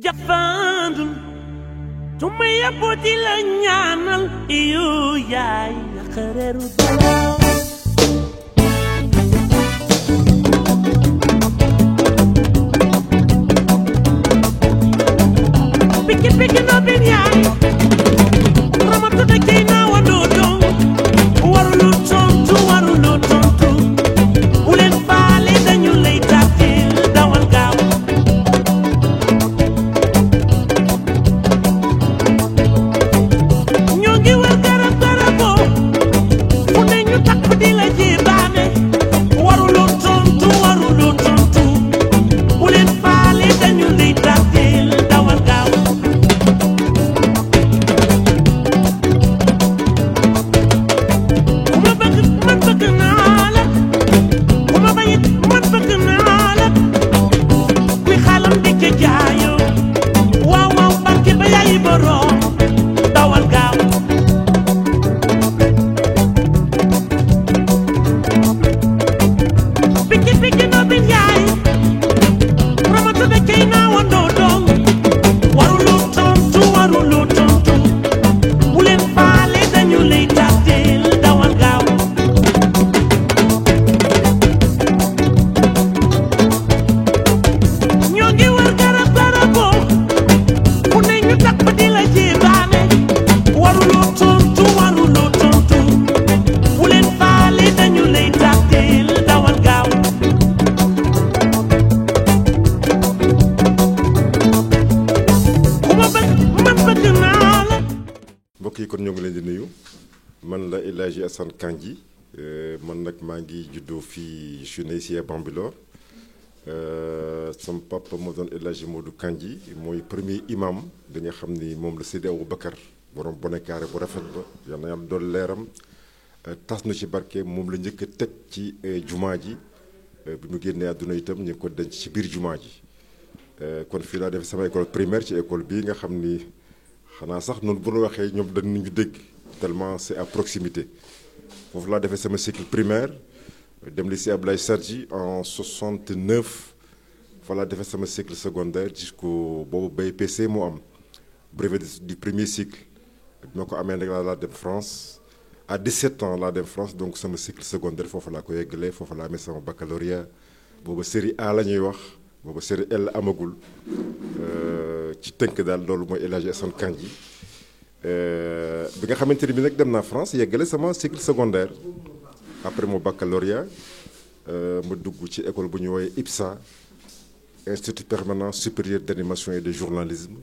Japandul tumaya poti la ñaanal iyo yaay xareru balaw piki no bin yaay ramatu de kina wando dong warulu tontu ulen faale dañu lay tàttil dawal gaaw Assane Kandji man nag maa ngi juddoo fii je suis né ici à Bambilor sama papa moo doon El Hadji Modou Kandji mooy premier imam bi nga xam ni moom la Seydi Aboubacar borom bonekaare bu rafet ba yal na yàlla doon leeram tas na ci barke moom la njëkk a teg ci jumaa ji bi mu génnee àdduna itam ñu ngi ko denc ci biir jumaa ji kon fii laa def sama école primaire ci école bii nga xam ni xanaa sax noonu bu ñu waxee ñoom dañ ñu dégg tellement c'est à proximité foofu laa defee sama cycle primaire dem lycée Abdoulaye Sadji en 69 fa laa defee sama cycle secondaire jusqu'au boobu BPC moo am brevet du premier cycle bi ma ko amee nag laa dem France à 17 ans laa dem France donc sama cycle secondaire foofu laa ko yeggalee foofu laa amee sama baccalauréat booba série A la ñuy wax booba série L amagul ci tënk daal loolu mooy El Hadji Assane Kandji bi nga xamante ni bi nag dem naa France yeggale sama cycle secondaire après mon baccalauréat ma dugg ci école bu ñu woowee IPSA Institut permanent supérieur d'animation et de journalisme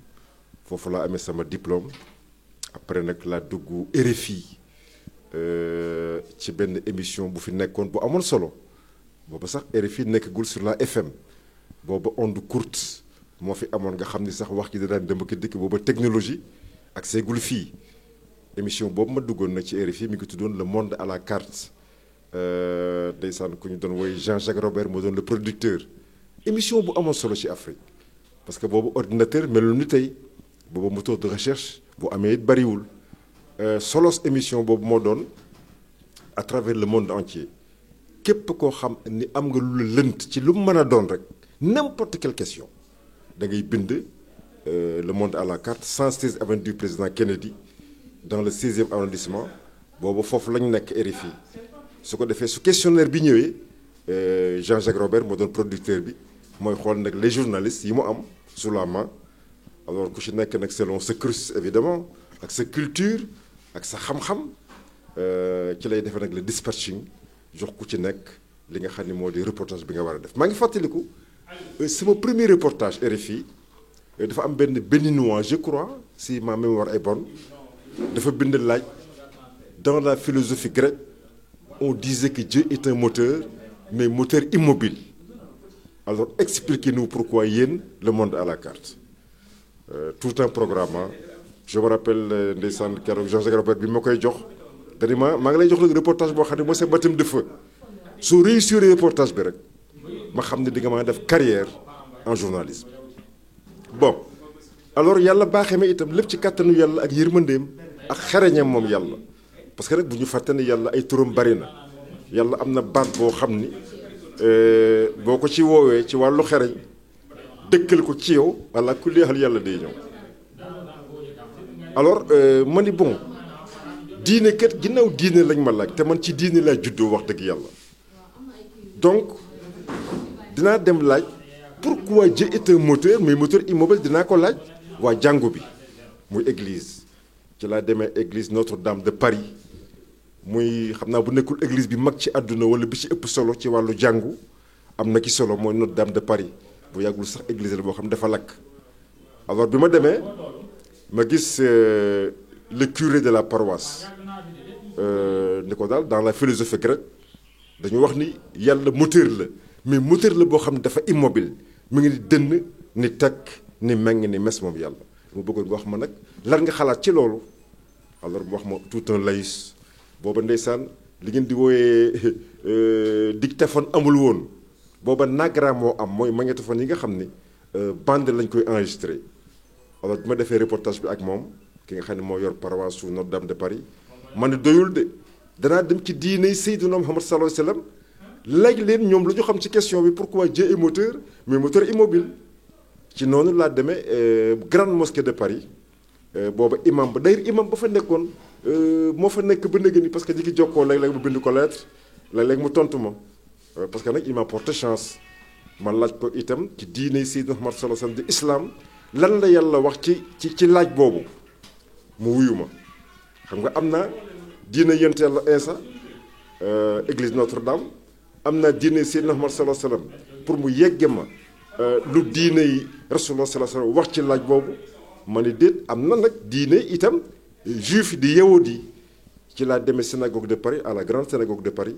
foofu laa amee sama diplôme après nag laa dugg RFI ci benn émission bu fi nekkoon bu amoon solo booba sax RFI nekkagul sur la FM booba onde courte moo fi amoon nga xam ni sax wax ji da daan dem ak dikk booba technologie ak seegul fii émission boobu ma duggoon nag ci RFI mi ngi tuddoon le monde à la carte ndeysaan ku ñu doon woy Jean-Jacques Robert moo doon le producteur émission bu amoon solo ci Afrique parce que boobu ordinateur melul ni tey boobu moteur de recherche bu amee it bariwul solos émission boobu moo doon à travers le monde entier képp koo xam ni am nga lu la lënt ci lu mu mën a doon rek n'importe quelle question da ngay bind le monde à la carte 116 avenue du président Kennedy dans le 16e arrondissement boobu foofu lañu nekk RFI su ko defee su questionnaire bi ñëwee Jean-Jacques Robert moo doon producteur bi mooy xool nag les journalistes yi mu am sous la main alors ku ci nekk nag selon sa cursus évidemment ak sa culture ak sa xam-xam ci lay defee nag le dispatching jox ku ci nekk li nga xam ni moo di reportage bi nga war a def maa ngi fàttaliku sama premier reportage RFI dafa am benn béninois je crois si ma mémoire est bonne dafa bind laaj dans la philosophie grecque on disait que Dieu est un moteur mais moteur immobile alors expliquez-nous pourquoi yéen le monde à la carte tout un programme je me rappelle ndeysaan keroog Jean-Jacques Robert bi ma koy jox dani maa ngi lay jox le reportage boo xam ne mooy sa baptême de feu soo réussir reportage bi rek ma xam ne di nga mën a def carrière en journalisme bon alors yàlla baaxee ma itam lépp ci kàttanu yàlla ak yërmandeem ak xereñam moom yàlla parce que rek bu ñu fàtte ne yàlla ay turam bari na yàlla am na baat boo xam ni boo ko ci woowee ci wàllu xereñ dëkkal ko ci yow walla ku leexal yàlla day ñëw. alors ma ni bon diine kat ginnaaw diine lañ ma laaj te man ci diine laa juddoo wax dëgg yàlla donc dinaa dem laaj pourquoi Dieu est un moteur mais moteur immobile dinaa ko laaj waa jàngu bi muy église ci laa demee église Notre-Dame de Paris muy xam naa bu nekkul église bi mag ci àdduna wala bi ci ëpp solo ci wàllu jàngu am na ki solo mooy Notre-Dame de Paris bu yàggul sax église la boo xam ne dafa lakk alors bi ma demee ma gis le curé de la paroisse ni ko daal dans la philosophie grecque dañu wax ni yàlla moteur la mais moteur la boo xam ne dafa immobile mu ngi ni dënn ni takk ni meng ni mes moom yàlla mu bëggoon nga wax ma nag lan nga xalaat ci loolu alors mu wax ma tout un laïus booba ndeysaan li ngeen di wooyee dictaphone amul woon booba Nagra moo am mooy magnétophone yi nga xam ni bande lañ koy enregistré alors bi ma defee reportage bi ak moom ki nga xam ne moo yor paroisse su Notre-Dame de Paris man ne doyul de danaa dem ci diine Seydina Muhammad sallallahu alayhi wa sallam laaj leen ñoom la ñu xam ci question bi pourquoi Dieu est moteur mais moteur immobile ci noonu laa demee grande mosquée de Paris booba imam ba d'ailleurs imam ba fa nekkoon moo fa nekk ba léegi nii parce que ñi ngi jokkoo léeg-léeg mu bind ko lettre léeg-léeg mu tontu ma parce que nag il m'a porté chance man laaj ko itam ci diine Seydina Muhammad sallallahu alayhi wa sallam di islam lan la yàlla wax ci laaj boobu mu wuyu ma xam nga am na diine yonent yàlla Iisaa église Notre-Dame am na diine Seydina Muhammad sallallahu alayhi wa sallam pour mu yegge ma lu diine yi Rasulullah sallallahu alayhi wa sallam wax ci laaj boobu ma ni déet am na nag diine itam juif di yahudi yi ci laa demee synagogue de Paris à la grande synagogue de Paris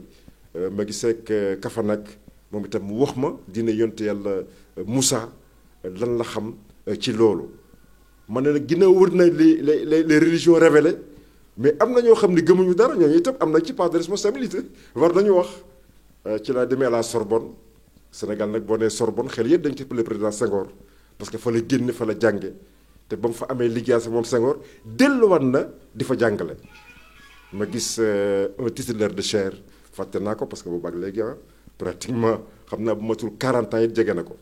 ma gisee ak Kafanak moom itam mu wax ma diine yonent yàlla Moussa lan la xam ci loolu ma ne nag ginnaaw wër na les religions révélées mais am na ñoo xam ne gëmuñu dara ñooñu itam am na ci part de responsabilité war nañu wax ci laa demee à la Sorbonne Sénégal nag boo nee Sorbonne xel yëpp dañu ci le président Senghor parce que fa la génne fa la jànge te ba mu fa amee liggéey sa moom Senghor delluwaat na di fa jàngale ma gis un titulaire de chaire fàtte naa ko parce que boobu ak léegi pratiquement xam naa bu matul 40 ans it jege na ko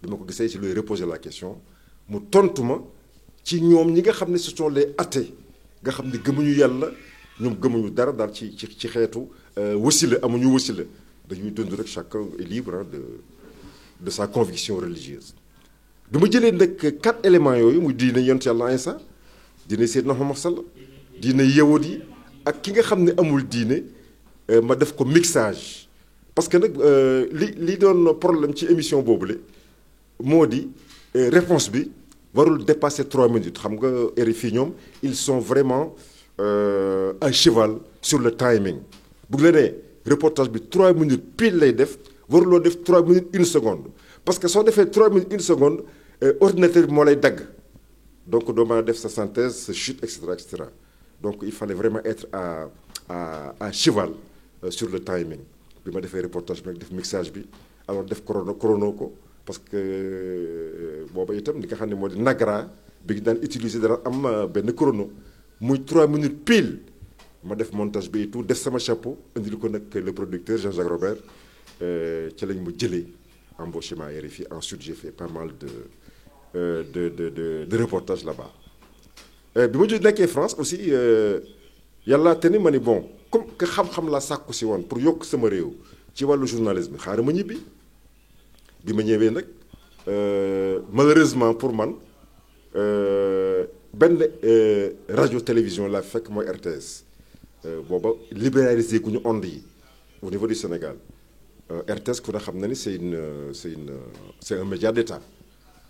bi ma ko gisee ci luy reposer la question mu tontu ma ci ñoom ñi nga xam ne ce sont les athées nga xam ne gëmuñu yàlla ñoom gëmuñu dara daal ci xeetu wasila amuñu wasila dañuy dund rek chacun est libre de sa conviction religieuse bi ma jëlee nag 4 éléments yooyu muy diine yonent yàlla Iisaa diine Seydina Muhammad sallallahu diine yawut yi ak ki nga xam ne amul diine ma def ko mixage parce que nag li doon problème ci émission boobule moo di réponse bi warul dépasser 3 minutes xam nga RFI ñoom ils sont vraiment à cheval sur le timing bu la nee reportage bi 3 minutes pile lay def waruloo def 3 minutes 1 seconde parce que soo defee 3 minutes 1 seconde ordinateur bi moo lay dagg donc doo mën a def sa synthèse sa chute et cetera donc il fallait vraiment être à cheval sur le timing bi ma defee reportage bi nag def mixage bi alors def chrono ko parce que booba itam li nga xam ne moo di Nagra bi ngi daan utiliser dana am benn chrono muy 3 minutes pile ma def montage bi et tout def sama chapeau indil ko nag le producteur Jean-Jacques Robert ci lañ ma jëlee embauché ma RFI ensuite j'ai fait pas mal de reportages là-bas bi ma jógee nekkee France aussi yàlla te ni ma ni bon comme que xam-xam laa sàkku si woon pour yokk sama réew ci wàllu journalisme xaaral ma ñibbi bi ma ñëwee nag malheureusement pour man benn radio télévision laa fekk mooy RTS booba libéralisé gu ñu ondes yi au niveau du Sénégal RTS ku ne xam na ni c'est un média d'État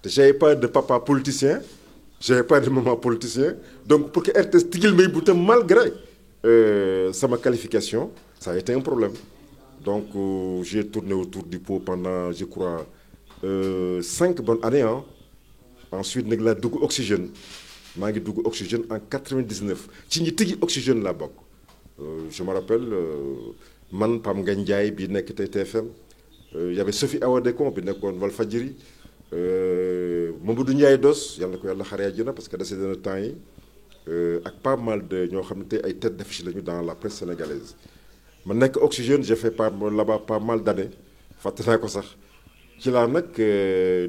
te j'avais pas de papa politicien j'avais pas de maman politicien donc pour que RTS tigil may bu tam malgré sama qualification ça a été un problème donc j'ai tourné autour du pot pendant je crois 5 bonnes années ensuite nag laa dugg Oxygène maa ngi dugg Oxygène en 99 ci ñi tëggi Oxygène laa bokk je me rappelle man Pam Ngagne Ndiaye bi nekk tey TFM y avait Sophie Awa Dekon bi nekkoon Walfadjri Mamadou Ndiaye Dos yàlla ko yàlla xaree àjjana parce que décédé na temps yi ak pas mal de ñoo xam ne tey ay tête d'affiche lañu dans la presse sénégalaise ma nekk Oxygène j'ai fait là-bas pas mal d'années fàtte naa ko sax ci laa nag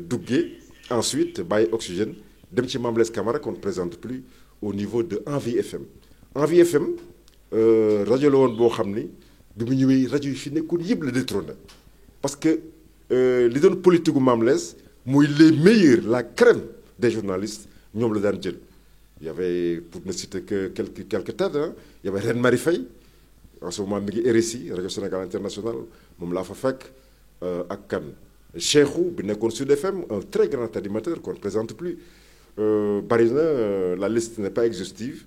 duggee ensuite bàyyi Oxygène dem ci Mame Less Camara qu'on ne présente plus au niveau de Envie FM. Envie FM rajo la woon boo xam ni bi mu ñëwee rajo yi fi nekkoon yëpp la détrôné parce que li doon politique gu Mame Less muy les meilleurs la crème des journalistes ñoom la daan jël. Il y avait, pour ne citer que quelques têtes, hein, il y avait Reine Marie Faye en ce moment mi ngi RSI Radio Sénégal International moom laa fa fekk ak kan Cheikhou bi nekkoon Sud FM un très grand animateur qu'on ne présente plus bari na la liste n'est pas exhaustive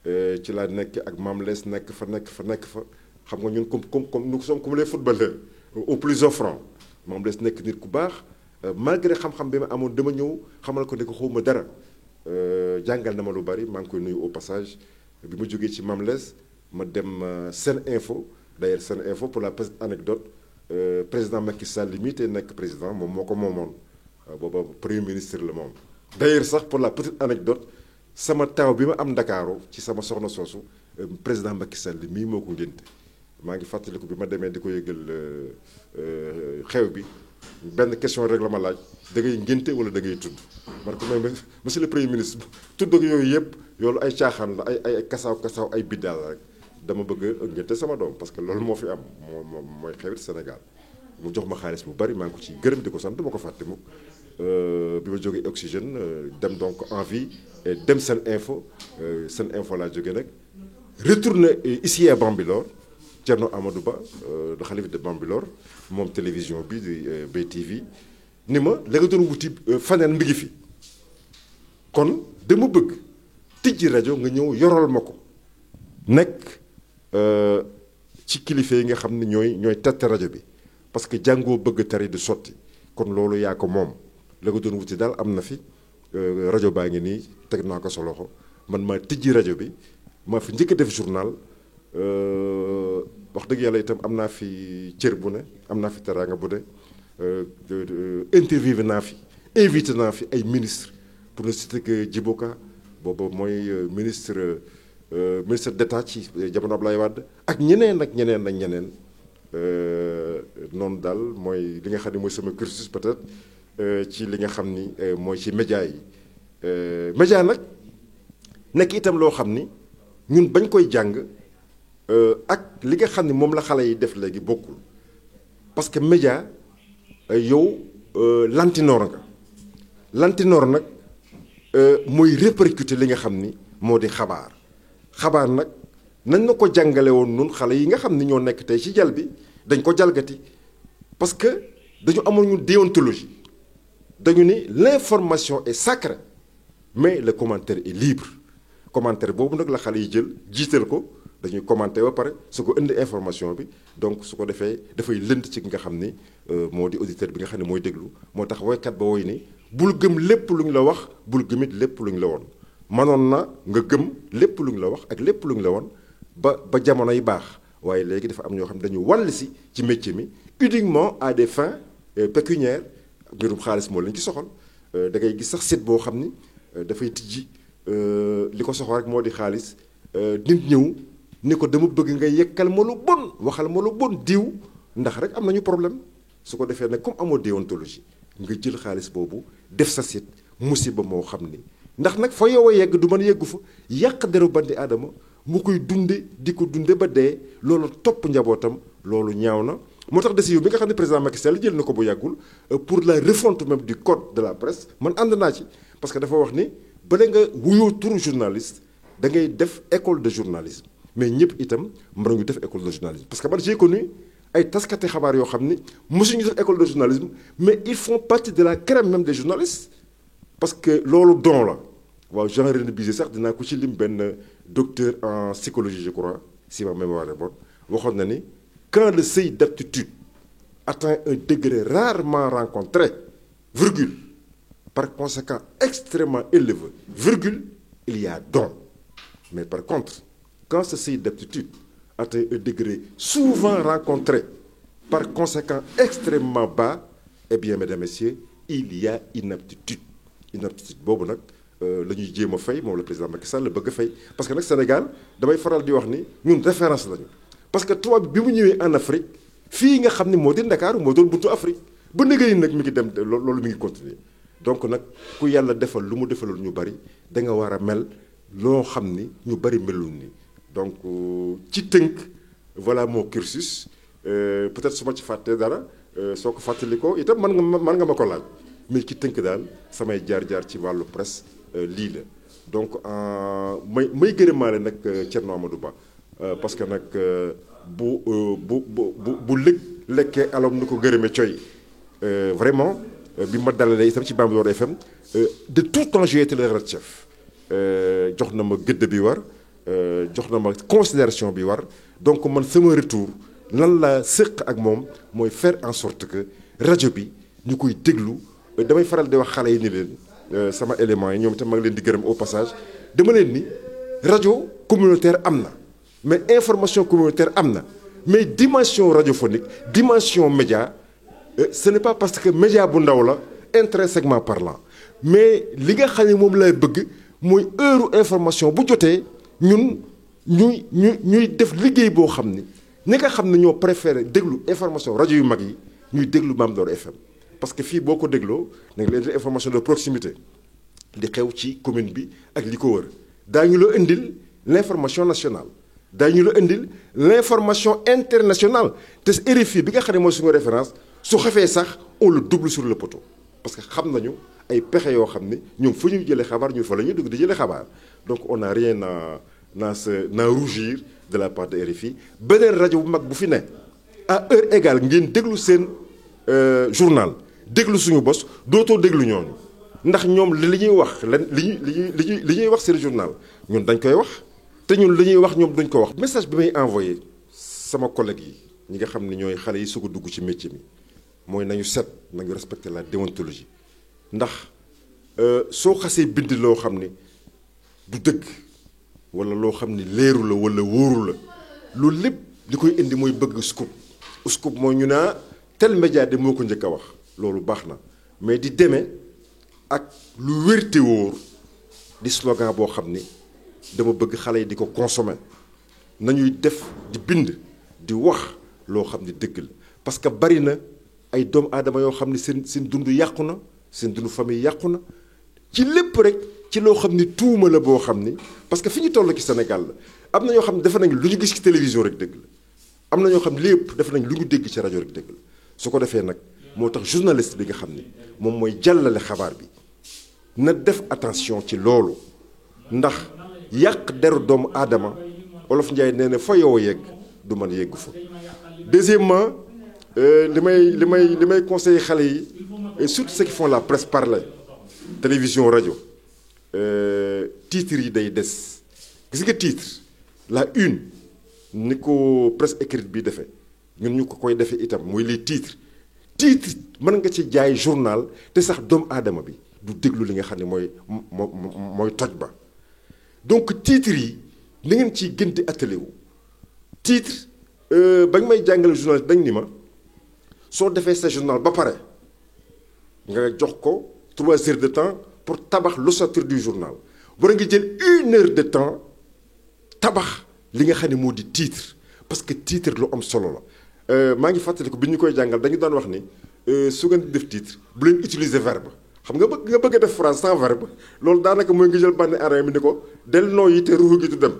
ci laa nekk ak Mame Less nekk fa xam nga ñun comme nous sommes comme les footballeurs au plus offrant Mame Less nekk nit ku baax malgré xam-xam bi ma amoon dama ñëw xamal ko ne ko xawma dara jàngal na ma lu bari maa ngi koy nuyu au passage bi ma jógee ci Mame Less ma dem Sen Info d'ailleurs Sen Info pour la petite anecdote président Macky Sall li te nekk président moom moo ko moomoon booba premier ministre la moom. d'ailleurs sax pour la petite anecdote sama taw bi ma am Ndakaaru ci sama soxna soosu président Macky Sall mii moo ko ngénte maa ngi fàttaliku bi ma demee di ko yëgal xew bi. benn question rek la ma laaj da ngay ngénte wala da ngay tudd man ko may monsieur le premier ministre tudd ak yooyu yëpp yoolu ay caaxaan la ay kasaaw ay biddaal rek dama bëgg ngénte sama doom parce que loolu moo fi am mooy xewit Sénégal mu jox ma xaalis bu bari maa ngi ko ci gërëm di ko sant du ma ko fàtte mukk bi ma jógee Oxygène dem donc Envie dem Sen Info laa jógee nag retourné ici à Bambilor Thierno Amadou Ba le xalifa de Bambilor moom télévision bi di BTV ni ma la nga doon wuti faneen mi ngi fi kon dama bëgg tijji rajo nga ñëw yoral ma ko nekk ci kilifa yi nga xam ne ñooy tette rajo bi parce que jàngoo bëgg tari du sotti kon loolu yaa ko moom la nga doon wuti daal am na fi rajo baa ngi nii teg naa ko sa loxo man maa tijji rajo bi maa fi njëkk a def journal wax dëgg yàlla itam am naa fi cër bu ne am naa fi teraanga bu ne interviewé naa fi invité naa fi ay ministre pour ne citer que Djibo Ka boobu mooy ministre d'État ci jamono Abdoulaye Wade ak ñeneen noonu daal mooy li nga xam ne mooy sama cursus peut-être ci li nga xam ni mooy ci média yi média nag nekk itam loo xam ni ñun bañ koy jàng ak li nga xam ne moom la xale yi def léegi bokkul parce que média yow lantinoor nag mooy répercuter li nga xam ni moo di xabaar nag nañ na ko jàngale woon nun xale yi nga xam ni ñoo nekk tey ci jal bi dañ ko jalgati parce que dañu amoon ñu déontologie dañu ni l'information est sacrée mais le commentaire est libre commentaire boobu nag la xale yi jël jiital ko dañuy commenter ba pare su ko indi information bi donc su ko defee dafay lënt ci nga xam ni moo di auditeur bi nga xam ne mooy déglu moo tax woykat ba woy ni bul gëm lépp lu ñu la wax bul gëmit lépp lu ñu la woon manoon na nga gëm lépp lu ñu la wax ak lépp lu ñu la woon ba jamono yi baax waaye léegi dafa am ñoo xam ne dañu wàll si ci métier mi uniquement à des fins pécuniaires mbirum xaalis moo leen ci soxal da ngay gis sax site boo xam ni dafay tijji li ko soxal rek moo di xaalis nit ñëw ni ko dama bëgg nga yekkal ma lu bon waxal ma lu bon diw ndax rek am nañu problème su ko defee nag comme amoo déontologie nga jël xaalis boobu def sa site musiba moo xam ni ndax nag fa yow a yegg du mën yeggu fa yàq deru bandi aadama mu koy dunde di ko dunde ba dee loolu topp njabootam loolu ñaaw na moo tax décision bi nga xam ne président Macky Sall jël na ko bu yàggul pour la refonte même du code de la presse man ànd naa ci parce que dafa wax ni bala nga wuyoo turu journaliste da ngay def école de journalisme mais ñëpp itam mën nañu def école de journalisme parce que man j'ai connu ay taskati xabaar yoo xam ni mosuñu def école de journalisme mais ils font partie de la crème même des journalistes parce que loolu don la waaw Jean-René Bizet sax dinaa ko ci lim benn docteur en psychologie je crois si ma mémoire est bonne waxoon na ni quand le seuil d'aptitude atteint un degré rarement rencontré virgule par conséquent extrêmement élevé virgule il y a don mais par contre quand ce seuil d'aptitude atteint un degré souvent rencontré par conséquent extrêmement bas eh bien mesdames et messieurs il y a inaptitude boobu nag la ñuy jéem a fay moom le président Macky Sall la bëgg a fay parce que nag Sénégal damay faral di wax ni ñun référence lañu parce que tubaab bi mu ñëwee en Afrique fii nga xam ne moo di Ndakaaru moo doon buntu Afrique ba nëgëri nag mi ngi dem loolu mi ngi continuer donc nag ku yàlla defal lu mu defalul ñu bari da nga war a mel loo xam ni ñu bari melul ni donc ci tënk voilà mon cursus peut-être su ma ci fàttee dara soo ko fàttalikoo itam mën nga ma ko laaj mais ci tënk daal samay jaar-jaar ci wàllu presse lii la donc may gërëmaale nag Thierno Amadou Ba parce que nag bu lekkee alom ni ko gërëme coy vraiment bi ma dalalee itam ci Bambilor FM de tout temps j'ai été le rédacteur chef jox na ma gëdd bi war jox na ma considération bi war donc man sama retour lan la séq ak moom mooy faire en sorte que rajo bi ñu koy déglu damay faral di wax xale yi ni leen sama éléments yi ñoom itam ma ngi leen di gërëm au passage dama leen ni rajo communautaire am na mais information communautaire am na mais dimension radiophonique dimension média ce n'est pas parce que média bu ndaw la intrinsèquement parlant mais li nga xam ne moom lay bëgg mooy heure information bu jotee ñun ñuy def liggéey boo xam ni ñi nga xam ne ñoo préféré déglu information rajo yu mag yi ñuy déglu Bambilor FM parce que fii boo ko dégloo da nga leen di information de proximité di xew ci commune bi ak li ko wër daañu la indil l'information nationale daañu la indil l'information internationale te RFI bi nga xam ne mooy suñu référence su xefee sax on le double sur le poteau parce que xam nañu ay pexe yoo xam ne ñoom fa ñuy jëlee xabaar ñu fa la ñuy dugg di jëlee xabaar donc on n'a rien à rougir de la part de RFI beneen rajo bu mag bu fi ne à heure égale ngeen déglu seen journal déglu suñu bos dootoo déglu ñooñu ndax ñoom li ñuy wax li ñuy wax seen journal ñun dañ koy wax te ñun li ñuy wax ñoom duñ ko wax. message bi may envoyé sama collègue yi ñi nga xam ne ñooy xale yi su ko dugg ci métier mi mooy nañu set nañu respecter la déontologie ndax soo xasee bind loo xam ne du dëgg wala loo xam ne leeru la wala wóoru la loolu lépp li koy indi mooy bëgg scoop mooy ñu naa tel média de moo ko njëkk a wax loolu baax na mais di demee ak lu wér te wóor di slogan boo xam ni dama bëgg xale yi di ko consommer nañuy def di bind di wax loo xam ni dëgg la parce que bari na ay doomu aadama yoo xam ne seen dund yàqu na seen dund famille yàqu na ci lépp rek ci loo xam ni tuuma la boo xam ni parce que fi ñu toll ci Sénégal la am na ñoo xam ne defe nañ lu ñu gis ci télévision rek dëgg la am na ñoo xam ne lépp defe nañ lu ñu dégg ci rajo rek dëgg la su ko defee nag moo tax journaliste bi nga xam ni moom mooy jàllale xabaar bi na def attention ci loolu ndax yàq deru doomu aadama Olof Njaay nee na fa yow yegg du man yeggu fa. deuxièmement li may conseiller xale yi et surtout ceux qui font la presse parlée télévision rajo titres yi day des gis nga titre la une ni ko presse écrite bi defee ñun ñu ko koy defee itam muy les titres mën nga ci jaay journal te sax doomu aadama bi du déglu li nga xam ne mooy toj ba donc titres yi na ngeen ciy gën di attelé wu titre ba nga may jàngale journal dañ ni ma soo defee sa journal ba pare nga jox ko 3 heures de temps pour tabax l'ossature du journal war nga jël 1 heure de temps tabax li nga xam ne moo di titre parce que titre lu am solo la maa ngi fàttali ko bi ñu koy jàngal dañu daan wax ni su ngeen di def titre bu leen utiliser verbe xam nga bëgg a def phrase sans verbe loolu daanaka mooy nga jël bànn arrêt mi ni ko del noo yi te ruuxu gi du dem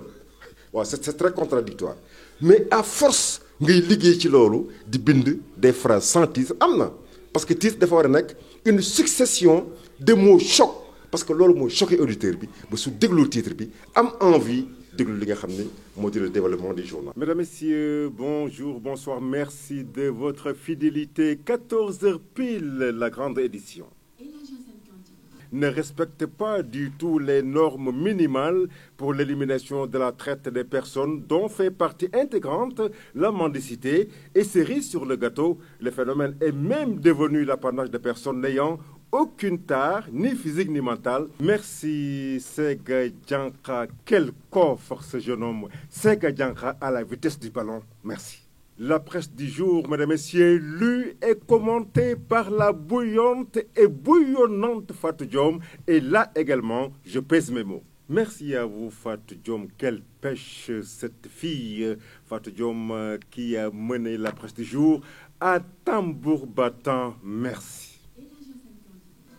waaw c'est très contradictoire mais à force ngay liggéey ci loolu di bind des phrases sans titre am na parce que titre dafa war a nekk une succession de mots choc parce que loolu mooy choqué auditeur bi ba su déglul titre bi am envie déglu li nga xam ne moo di le développement du journal. Mesdames, Messieurs, bonjour, bonsoir, merci de votre fidélité. 14h pile, la grande édition. Ne respecte pas du tout les normes minimales pour l'élimination de la traite des personnes dont fait partie intégrante la mendicité et cerise sur le gâteau. Le phénomène est même devenu l'apanage de personnes n'ayant aucune tare, ni physique ni mentale. Merci Sega Diankha. Quel coffre ce jeune homme. Sega Diankha à la vitesse du ballon. Merci. La presse du jour, mesdames et messieurs, lue et commentée par la bouillante et bouillonnante Fatou Diom. Et là également, je pèse mes mots. Merci à vous, Fatou Diom. Quelle pêche cette fille, Fatou Diom, qui a mené la presse du jour À tambour battant, merci.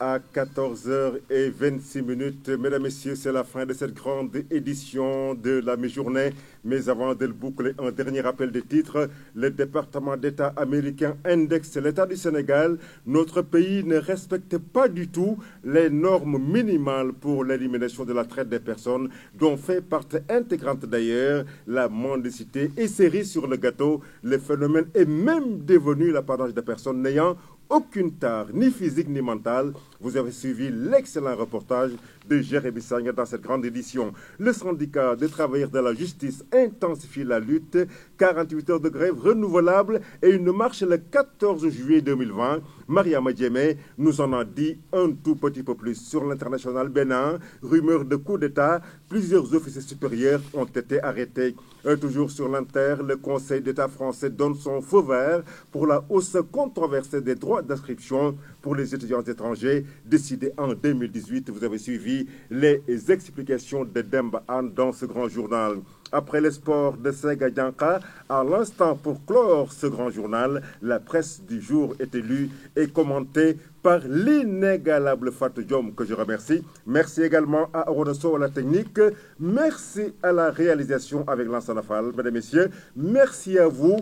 À 14h26, mesdames, messieurs, c'est la fin de cette grande édition de la mi-journée. Mais avant de le boucler, un dernier rappel des titres. Le département d'État américain indexe l'État du Sénégal. Notre pays ne respecte pas du tout les normes minimales pour l'élimination de la traite des personnes, dont fait partie intégrante d'ailleurs la mendicité. Et cerise sur le gâteau, le phénomène est même devenu l'apanage de personnes n'ayant aucune tare, ni physique ni mentale. Vous avez suivi l'excellent reportage de Jérémy Sagna dans cette grande édition. Le syndicat des travailleurs de la justice intensifie la lutte. 48 heures de grève renouvelable et une marche le 14 juillet 2020. Mariama Diémé nous en a dit un tout petit peu plus. Sur l'international Bénin, rumeur de coup d'État, plusieurs officiers supérieurs ont été arrêtés. Toujours sur l'Inter, le Conseil d'État français donne son feu vert pour la hausse controversée des droits d'inscription pour les étudiants étrangers décidée en 2018. Vous avez suivi les explications de Demba Anne dans ce grand journal. Après les sports de Sega Dianka, à l'instant pour clore ce grand journal, la presse du jour est élue et commentée par l'inégalable Fatou Diom, que je remercie. Merci également à Aronoso à la technique. Merci à la réalisation avec Lansana Fall. Mesdames et messieurs, merci à vous.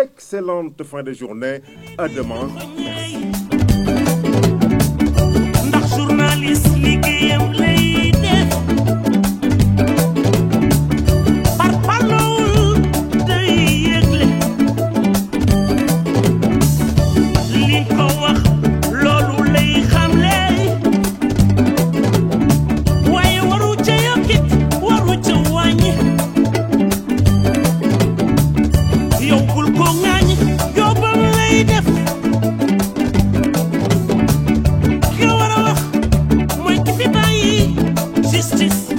Excellente fin de journée. À demain. Justice.